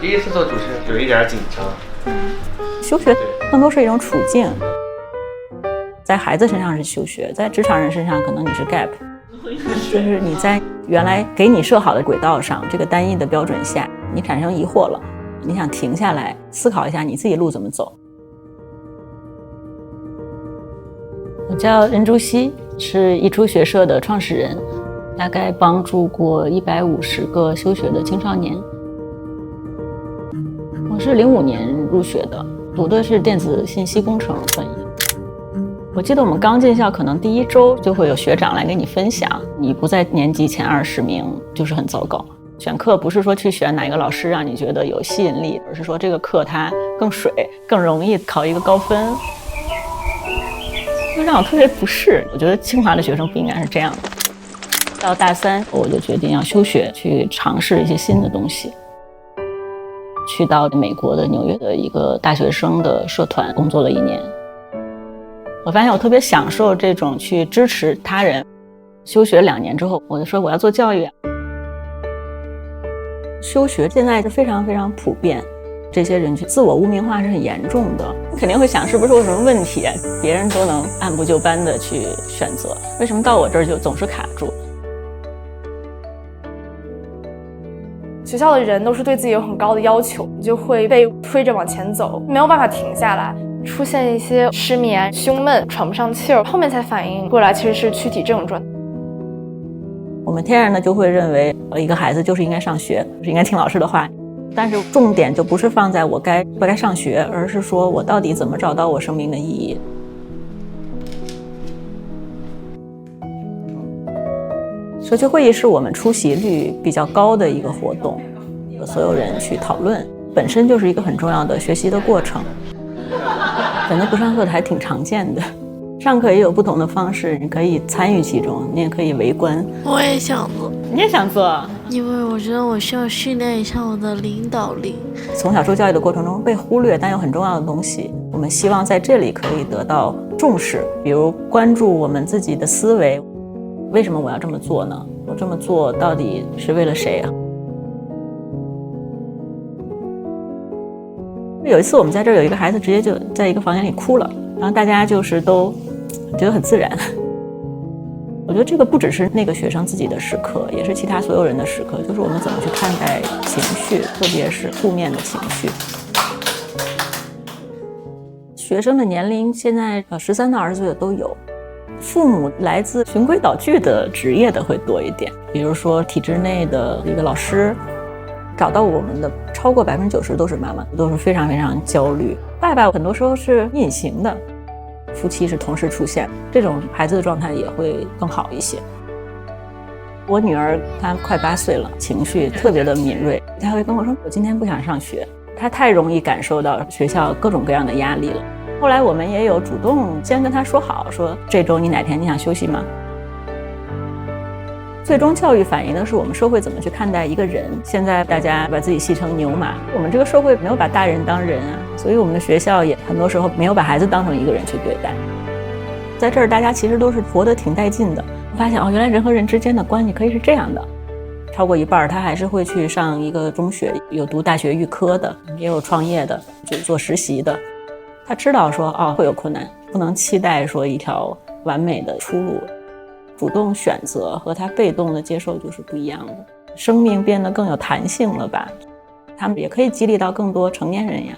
第一次做主持人有一点紧张。休学更多是一种处境，在孩子身上是休学，在职场人身上可能你是 gap， 就是你在原来给你设好的轨道上，这个单一的标准下，你产生疑惑了，你想停下来思考一下你自己路怎么走。我叫任朱熹，是易初学社的创始人，大概帮助过150个休学的青少年。我是05年入学的，读的是电子信息工程专业。我记得我们刚进校，可能第1周就会有学长来给你分享，你不在年级前20名就是很糟糕。选课不是说去选哪个老师让你觉得有吸引力，而是说这个课它更水，更容易考一个高分。就让我特别不适，我觉得清华的学生不应该是这样的。到大3，我就决定要休学，去尝试一些新的东西。去到美国的纽约的一个大学生的社团工作了1年。我发现我特别享受这种去支持他人。休学2年之后，我就说我要做教育。休学现在是非常非常普遍，这些人去自我污名化是很严重的，肯定会想是不是有什么问题，别人都能按部就班的去选择，为什么到我这儿就总是卡住？学校的人都是对自己有很高的要求，你就会被推着往前走，没有办法停下来，出现一些失眠、胸闷、喘不上气儿，后面才反应过来其实是躯体症状。我们天然的就会认为一个孩子就是应该上学，就是应该听老师的话，但是重点就不是放在我该不该上学，而是说我到底怎么找到我生命的意义。社区会议是我们出席率比较高的一个活动，所有人去讨论，本身就是一个很重要的学习的过程。可能不上课的还挺常见的，上课也有不同的方式，你可以参与其中，你也可以围观。我也想做。你也想做？因为我觉得我需要训练一下我的领导力。从小受教育的过程中被忽略但又很重要的东西，我们希望在这里可以得到重视，比如关注我们自己的思维。为什么我要这么做呢？我这么做到底是为了谁啊？有一次我们在这儿有一个孩子直接就在一个房间里哭了，然后大家就是都觉得很自然。我觉得这个不只是那个学生自己的时刻，也是其他所有人的时刻，就是我们怎么去看待情绪，特别是负面的情绪。学生的年龄现在13到20岁的都有，父母来自循规蹈矩的职业的会多一点，比如说体制内的一个老师。找到我们的超过90%都是妈妈，都是非常非常焦虑。爸爸很多时候是隐形的，夫妻是同时出现，这种孩子的状态也会更好一些。我女儿她快8岁了，情绪特别的敏锐，她会跟我说我今天不想上学，她太容易感受到学校各种各样的压力了。后来我们也有主动先跟她说好，说这周你哪天你想休息吗？最终教育反映的是我们社会怎么去看待一个人。现在大家把自己戏称牛马，我们这个社会没有把大人当人啊，所以我们的学校也很多时候没有把孩子当成一个人去对待。在这儿大家其实都是活得挺带劲的，发现原来人和人之间的关系可以是这样的。超过一半他还是会去上一个中学，有读大学预科的，也有创业的，就做实习的。他知道说会有困难，不能期待说一条完美的出路。主动选择和他被动的接受就是不一样的，生命变得更有弹性了吧？他们也可以激励到更多成年人呀。